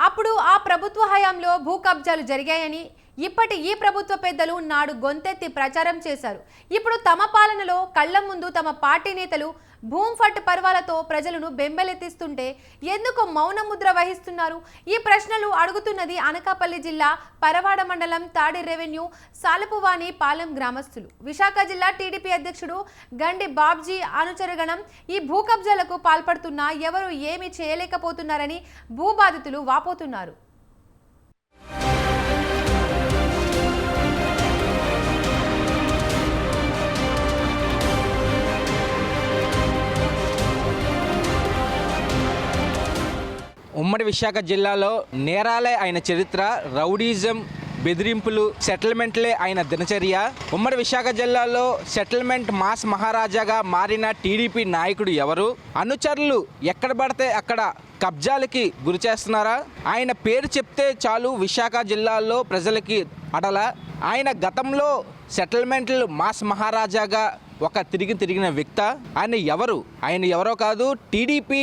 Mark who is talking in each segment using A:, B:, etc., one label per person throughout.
A: అప్పుడు ఆ ప్రభుత్వ హయాంలో భూ కబ్జాలు జరిగాయని ఇప్పటి ఈ ప్రభుత్వ పెద్దలు నాడు గొంతెత్తి ప్రచారం చేశారు. ఇప్పుడు తమ పాలనలో కళ్ల ముందు తమ పార్టీ నేతలు భూంఫట్ పర్వాలతో ప్రజలను బెంబెలెత్తిస్తుంటే ఎందుకు మౌన ముద్ర వహిస్తున్నారు? ఈ ప్రశ్నలు అడుగుతున్నది అనకాపల్లి జిల్లా పరవాడ మండలం తాడి రెవెన్యూ సాలపువాని పాలెం గ్రామస్తులు. విశాఖ జిల్లా టీడీపీ అధ్యక్షుడు గండి బాబ్జీ అనుచరగణం ఈ భూ కబ్జాలకు పాల్పడుతున్నా ఎవరు ఏమీ చేయలేకపోతున్నారని భూబాధితులు వాపోతున్నారు.
B: ఉమ్మడి విశాఖ జిల్లాలో నేరాలే ఆయన చరిత్ర, రౌడీజం, బెదిరింపులు, సెటిల్మెంట్లే ఆయన దినచర్య. ఉమ్మడి విశాఖ జిల్లాలో సెటిల్మెంట్ మాస్ మహారాజాగా మారిన టీడీపీ నాయకుడు ఎవరు? అనుచరులు ఎక్కడ పడితే అక్కడ కబ్జాలకి గురి చేస్తున్నారా? ఆయన పేరు చెప్తే చాలు విశాఖ జిల్లాలో ప్రజలకి అడల. ఆయన గతంలో సెటిల్మెంట్లు మాస్ మహారాజాగా ఒక తిరిగిన వ్యక్తి. ఆయన ఎవరో కాదు, టీడీపీ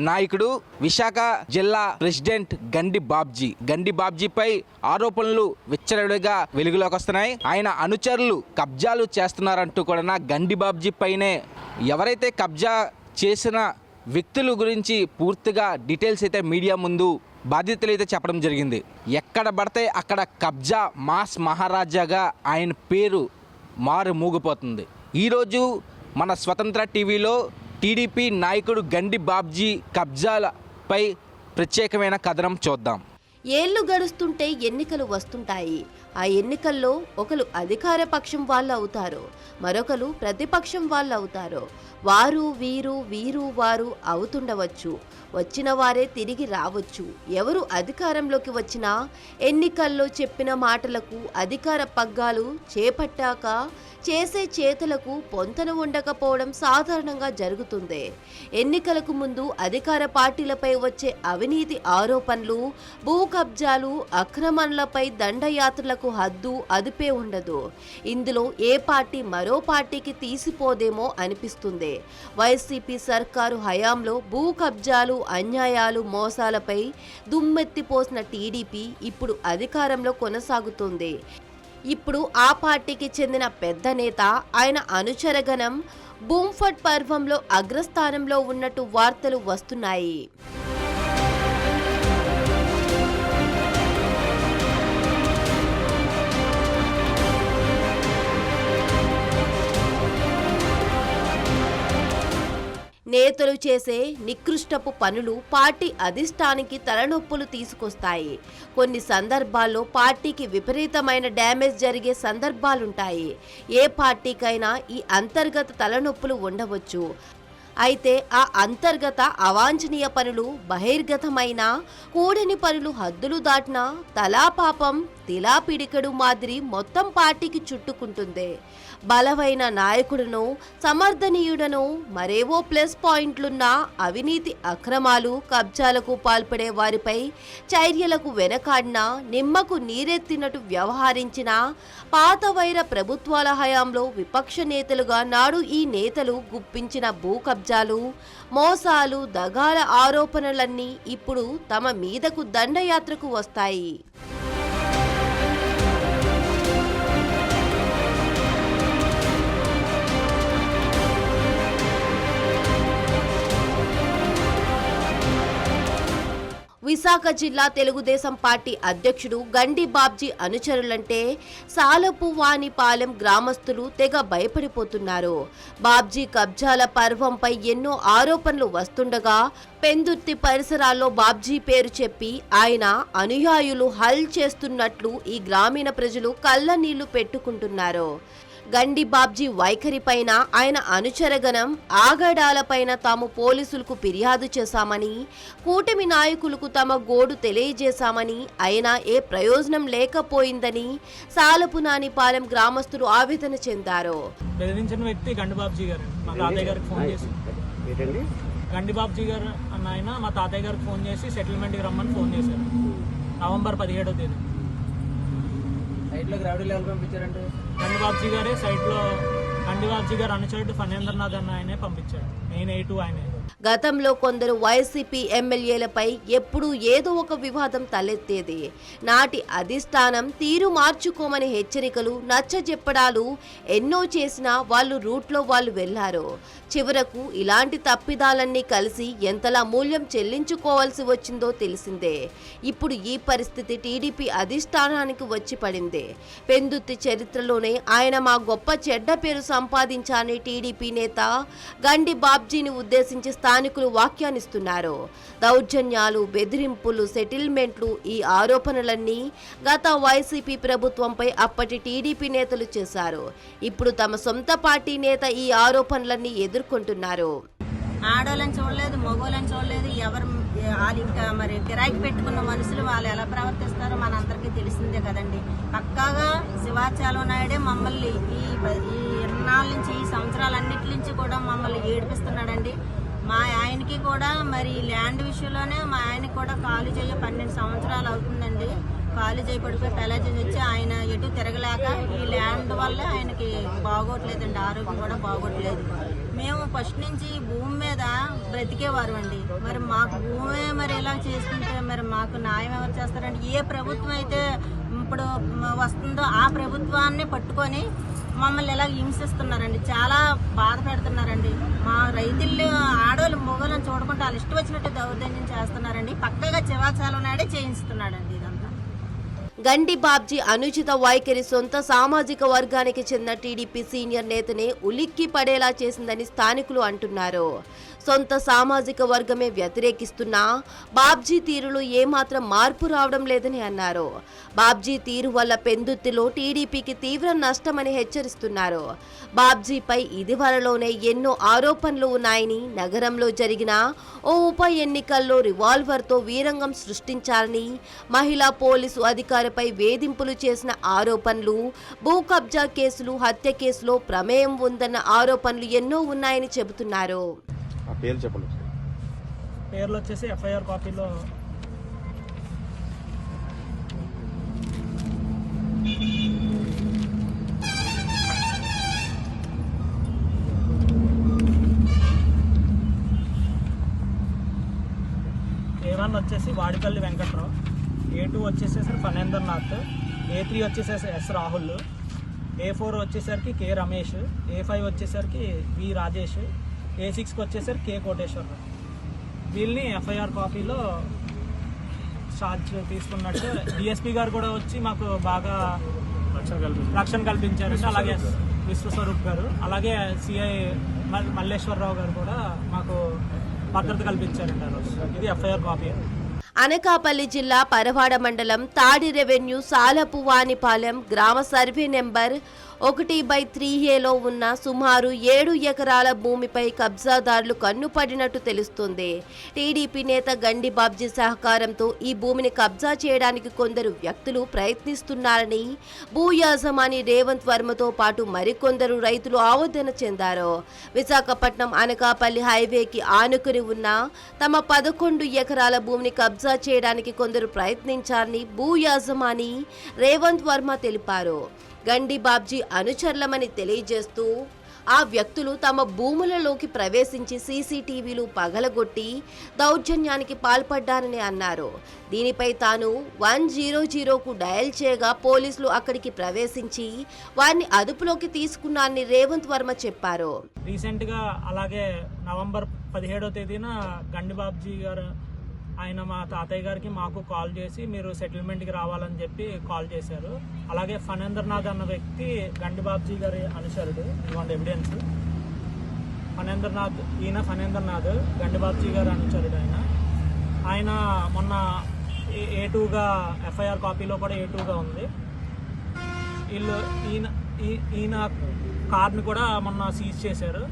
B: నాయకుడు, విశాఖ జిల్లా ప్రెసిడెంట్ గండి బాబ్జీపై ఆరోపణలు విచ్చలవిడిగా వెలుగులోకి వస్తున్నాయి. ఆయన అనుచరులు కబ్జాలు చేస్తున్నారంటూ కూడా గండి బాబ్జీ పైనే ఎవరైతే కబ్జా చేసిన వ్యక్తుల గురించి పూర్తిగా డీటెయిల్స్ అయితే మీడియా ముందు బాధ్యతలు అయితే చెప్పడం జరిగింది. ఎక్కడ పడితే అక్కడ కబ్జా మాస్ మహారాజాగా ఆయన పేరు మారు మూగిపోతుంది. ఈరోజు మన స్వతంత్ర టీవీలో టీడీపీ నాయకుడు గండి బాబ్జీ కబ్జాలపై ప్రత్యేకమైన కథనం చూద్దాం.
C: ఏళ్లు గడుస్తుంటే ఎన్నికలు వస్తుంటాయి. ఆ ఎన్నికల్లో ఒకరు అధికార పక్షం వాళ్ళు అవుతారు, మరొకరు ప్రతిపక్షం వాళ్ళు అవుతారు. వారు వీరు వారు అవుతుండవచ్చు, వచ్చిన వారే తిరిగి రావచ్చు. ఎవరు అధికారంలోకి వచ్చినా ఎన్నికల్లో చెప్పిన మాటలకు అధికార పగ్గాలు చేపట్టాక చేసే చేతులకు పొంతన ఉండకపోవడం సాధారణంగా జరుగుతుంది. ఎన్నికలకు ముందు అధికార పార్టీలపై వచ్చే అవినీతి ఆరోపణలు, భూ కబ్జాలు, అక్రమణలపై దండయాత్రలకు హద్దు అదుపే ఉండదు. ఇందులో ఏ పార్టీ మరో పార్టీకి తీసిపోదేమో అనిపిస్తుంది. వైసీపీ సర్కారు హయాంలో భూ కబ్జాలు, అన్యాయాలు, మోసాలపై దుమ్మెత్తిపోసిన టీడీపీ ఇప్పుడు అధికారంలో కొనసాగుతుంది. ఇప్పుడు ఆ పార్టీకి చెందిన పెద్ద నేత, ఆయన అనుచరగణం భూంఫట్ పర్వంలో అగ్రస్థానంలో ఉన్నట్టు వార్తలు వస్తున్నాయి. నేతలు చేసే నికృష్టపు పనులు పార్టీ అధిష్టానికి తలనొప్పులు తీసుకొస్తాయి. కొన్ని సందర్భాల్లో పార్టీకి విపరీతమైన డ్యామేజ్ జరిగే సందర్భాలుంటాయి. ఏ పార్టీకైనా ఈ అంతర్గత తలనొప్పులు ఉండవచ్చు. అయితే ఆ అంతర్గత అవాంఛనీయ పనులు బహిర్గతమైన కూడని పనులు హద్దులు దాటినా తలా పాపం తిలా పిడికడు మాదిరి మొత్తం పార్టీకి చుట్టుకుంటుంది. బలమైన నాయకుడును, సమర్థనీయుడను, మరేవో ప్లస్ పాయింట్లున్న అవినీతి అక్రమాలు, కబ్జాలకు పాల్పడే వారిపై చర్యలకు వెనకాడినా, నిమ్మకు నీరెత్తినట్టు వ్యవహరించిన పాత వైర ప్రభుత్వాల హయాంలో విపక్ష నేతలుగా నాడు ఈ నేతలు గుప్పించిన భూ కబ్జాలు, మోసాలు, దగాల ఆరోపణలన్నీ ఇప్పుడు తమ మీదకు దండయాత్రకు వస్తాయి. విశాఖ జిల్లా తెలుగుదేశం పార్టీ అధ్యక్షుడు గండి బాబ్జీ అనుచరులంటే సాలపువాని పాలెం గ్రామస్తులు తెగ భయపడిపోతున్నారు. బాబ్జీ కబ్జాల పర్వంపై ఎన్నో ఆరోపణలు వస్తుండగా పెందుర్తి పరిసరాల్లో బాబ్జీ పేరు చెప్పి ఆయన అనుయాయులు హల్ చేస్తున్నట్లు ఈ గ్రామీణ ప్రజలు కళ్ళ నీళ్లు పెట్టుకుంటున్నారు. గండి బాబ్జీ వైఖరి పైన, ఆయన అనుచరగణం ఆగడాలపైన తాము పోలీసులకు ఫిర్యాదు చేశామని, కూటమి నాయకులకు తమ గోడు తెలియజేశామని, అయినా ఏ ప్రయోజనం లేకపోయిందని సాలపునాని పాలెం గ్రామస్తులు ఆవేదన చెందారు.
D: బెదిరించిన వ్యక్తి గండి బాబ్జీ గారు. మా తాతయ్య గారికి ఫోన్ చేసి గండి బాబ్జీ గారు అన్న ఆయన మా తాతయ్య గారికి ఫోన్ చేసి సెటిల్మెంట్కి రమ్మని ఫోన్ చేశారు. నవంబర్ 17వ తేదీ
B: సైట్లోకి రౌడీలు ఎవరు పంపించారంటే
D: గండి బాబ్జీ గారే సైట్లో గండి బాబ్జీ గారు అనుచరుడు ఫణేంద్రనాథ్ అన్న ఆయనే పంపించాడు. మెయిన్ 82 ఆయనే.
C: గతంలో కొందరు వైసీపీ ఎమ్మెల్యేలపై ఎప్పుడూ ఏదో ఒక వివాదం తలెత్తేది. నాటి అధిష్టానం తీరు మార్చుకోమని హెచ్చరికలు, నచ్చజెప్పడాలు ఎన్నో చేసినా వాళ్ళు రూట్లో వాళ్ళు వెళ్లారు. చివరకు ఇలాంటి తప్పిదాలన్నీ కలిసి ఎంతలా మూల్యం చెల్లించుకోవాల్సి వచ్చిందో తెలిసిందే. ఇప్పుడు ఈ పరిస్థితి టీడీపీ అధిష్టానానికి వచ్చి పడింది. పెందుర్తి చరిత్రలోనే ఆయన మా గొప్ప చెడ్డ పేరు సంపాదించాలని టీడీపీ నేత గండి బాబ్జీని ఉద్దేశించి స్థానికులు వ్యాఖ్యానిస్తున్నారు. దౌర్జన్యాలు, బెదిరింపులు, సెటిల్మెంట్లు ఈ ఆరోపణలన్నీ గత వైసీపీ ప్రభుత్వంపై అప్పటి టీడీపీ నేతలు చేశారు. ఇప్పుడు తమ సొంత పార్టీ నేత ఈ ఆరోపణలన్నీ ఎదుర్కొంటున్నారు.
E: ఆడోళ్ళని చూడలేదు, మగోళ్ళని చూడలేదు, ఎవరు వాళ్ళు ఇంకా మరి కిరాయికి పెట్టుకున్న మనుషులు వాళ్ళు ఎలా ప్రవర్తిస్తారో మనందరికీ తెలిసిందే కదండి. పక్కాగా శివాచార్య నాయుడే మమ్మల్ని ఈ ఎన్నాళ్ళ నుంచి, ఈ సంవత్సరాలన్నిటి నుంచి కూడా మమ్మల్ని ఏడిపిస్తున్నాడండి. మా ఆయనకి కూడా మరి ల్యాండ్ విషయంలోనే మా ఆయనకి కూడా కాలు చేయ 12 సంవత్సరాలు అవుతుందండి. కాలు చేయి పడిపోయి పెలాజీ వచ్చి ఆయన ఎటు తిరగలేక ఈ ల్యాండ్ వల్ల ఆయనకి బాగోట్లేదండి, ఆరోగ్యం కూడా బాగోట్లేదు. మేము ఫస్ట్ నుంచి భూమి మీద బ్రతికేవారు అండి. మరి మాకు భూమి మరి ఇలా చేసుకుంటే మరి మాకు న్యాయం ఎవరు చేస్తారండి? ఏ ప్రభుత్వం అయితే ఇప్పుడు వస్తుందో ఆ ప్రభుత్వాన్ని పట్టుకొని మమ్మల్ని ఇలా హింసిస్తున్నారండి, చాలా బాధ పెడుతున్నారండి. మా రైతులు ఆడవాళ్ళు మొగలను చూడకుండా వాళ్ళు ఇష్టం వచ్చినట్టు దౌర్జన్యం చేస్తున్నారండి. పక్కగా శివాచార్య నాయుడే చేయిస్తున్నాడండి ఇదంతా.
C: గండి బాబ్జీ అనుచిత వైఖరి సొంత సామాజిక వర్గానికి చెందిన టీడీపీ సీనియర్ నేతనే ఉలిక్కి పడేలా చేసిందని స్థానికులు అంటున్నారు. సొంత సామాజిక వర్గమే వ్యతిరేకిస్తున్నా బాబ్జీ తీరులో ఏమాత్రం మార్పు రావడం లేదని అన్నారు. బాబ్జీ తీరు వల్ల పెందుర్తిలో టీడీపీకి తీవ్ర నష్టమని హెచ్చరిస్తున్నారు. బాబ్జీపై ఇదివరలోనే ఎన్నో ఆరోపణలు ఉన్నాయని, నగరంలో జరిగిన ఓ ఉప ఎన్నికల్లో రివాల్వర్తో వీరంగం సృష్టించాలని, మహిళా పోలీసు అధికారిపై వేధింపులు చేసిన ఆరోపణలు, భూ కబ్జా కేసులు, హత్య కేసులో ప్రమేయం ఉందన్న ఆరోపణలు ఎన్నో ఉన్నాయని చెబుతున్నారు.
B: పేర్లు చెప్పండి.
D: పేర్లు వచ్చేసి ఎఫ్ఐఆర్ కాపీలో A1 వచ్చేసి వాడిపల్లి వెంకట్రావు, A2 వచ్చేసేసి ఫణేంద్రనాథ్, A3 వచ్చేసేసి ఎస్ రాహుల్, A4 వచ్చేసరికి కె రమేష్, A5 వచ్చేసరికి వి రాజేష్, A6కి వచ్చేసరికి కె కోటేశ్వరరావు. వీళ్ళని ఎఫ్ఐఆర్ కాపీలో ఛార్జ్ తీసుకున్నట్టు డిఎస్పీ గారు కూడా వచ్చి మాకు బాగా రక్షణ కల్పించారండి. అలాగే విశ్వస్వరూప్ గారు, అలాగే సిఐ మల్లేశ్వరరావు గారు కూడా మాకు భద్రత కల్పించారండి ఆ రోజు. ఇది ఎఫ్ఐఆర్ కాపీ.
C: అనకాపల్లి జిల్లా పరవాడ మండలం తాడి రెవెన్యూ సాలపువానిపాలెం గ్రామ సర్వే నెంబర్ 1/3A ఉన్న సుమారు 7 ఎకరాల భూమిపై కబ్జాదారులు కన్నుపడినట్టు తెలుస్తోంది. టీడీపీ నేత గండి బాబ్జీ సహకారంతో ఈ భూమిని కబ్జా చేయడానికి కొందరు వ్యక్తులు ప్రయత్నిస్తున్నారని భూ యాజమాని రేవంత్ వర్మతో పాటు మరికొందరు రైతులు ఆవేదన చెందారు. విశాఖపట్నం అనకాపల్లి హైవేకి ఆనుకుని ఉన్న తమ 11 ఎకరాల భూమిని కబ్జా చేయడానికి కొందరు ప్రయత్నించారని భూ యాజమాని రేవంత్ వర్మ తెలిపారు. గండి బాబ్జీ అనుచరులమని తెలియజేస్తూ ఆ వ్యక్తులు తమ భూములలోకి ప్రవేశించి సీసీటీవీలు పగలగొట్టి దౌర్జన్యానికి పాల్పడ్డారని అన్నారు. దీనిపై తాను 100కు డయల్ చేయగా పోలీసులు అక్కడికి ప్రవేశించి వారిని అదుపులోకి తీసుకున్నారని రేవంత్ వర్మ చెప్పారు.
D: రీసెంట్గా అలాగే నవంబర్ 17వ తేదీన గండి బాబ్జీ గారు ఆయన మా తాతయ్య గారికి మాకు కాల్ చేసి మీరు సెటిల్మెంట్కి రావాలని చెప్పి కాల్ చేశారు. అలాగే ఫణేంద్రనాథ్ అన్న వ్యక్తి గండి బాబ్జీ గారి అనుచరుడు, ఇవ్వండి ఎవిడెన్స్. ఫణేంద్రనాథ్ గండి బాబ్జీ గారి అనుచరుడు. ఆయన మొన్న A2గా ఎఫ్ఐఆర్ కాపీలో కూడా A2గా ఉంది. ఈయన కార్ని కూడా మొన్న సీజ్ చేశారు.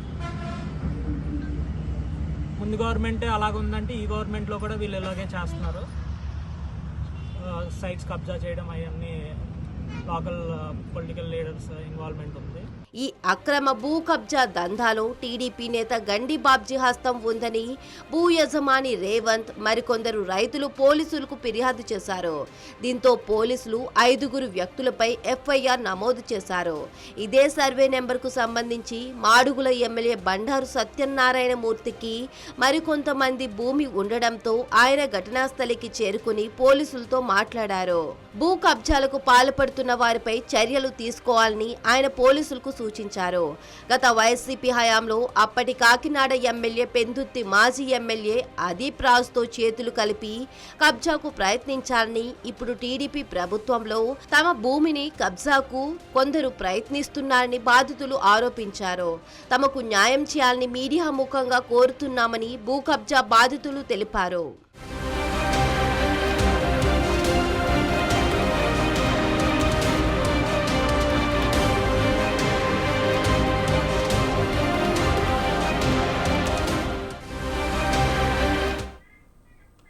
D: ముందు గవర్నమెంటే అలాగుందంటే ఈ గవర్నమెంట్లో కూడా వీళ్ళు ఇలాగే చేస్తున్నారు. సైట్స్ కబ్జా చేయడం అవన్నీ లోకల్ పొలిటికల్ లీడర్స్ ఇన్వాల్వ్మెంట్ ఉంది.
C: ఈ అక్రమ భూ కబ్జా దందాలో టీడీపీ నేత గండి బాబ్జీ హస్తం ఉందని భూ యజమాని రేవంత్ మరికొందరు రైతులు పోలీసులకు ఫిర్యాదు చేశారు. దీంతో పోలీసులు 5 వ్యక్తులపై ఎఫ్ఐఆర్ నమోదు చేశారు. ఇదే సర్వే నెంబర్కు సంబంధించి మాడుగుల ఎమ్మెల్యే బండారు సత్యనారాయణ మూర్తికి మరికొంతమంది భూమి ఉండడంతో ఆయన ఘటనా స్థలికి చేరుకుని పోలీసులతో మాట్లాడారు. భూ కబ్జాలకు పాల్పడుతున్న వారిపై చర్యలు తీసుకోవాలని ఆయన పోలీసులకు సూచించారు. గత వైసీపీ హయాంలో అప్పటి కాకినాడ ఎమ్మెల్యే పెందుత్తి మాజీ ఎమ్మెల్యే అదీప్ రాజుతో చేతులు కలిపి కబ్జాకు ప్రయత్నించాలని ఇప్పుడు టీడీపీ ప్రభుత్వంలో తమ భూమిని కబ్జాకు కొందరు ప్రయత్నిస్తున్నారని బాధితులు ఆరోపించారు. తమకు న్యాయం చేయాలని మీడియా ముఖంగా కోరుతున్నామని భూ కబ్జా బాధితులు తెలిపారు.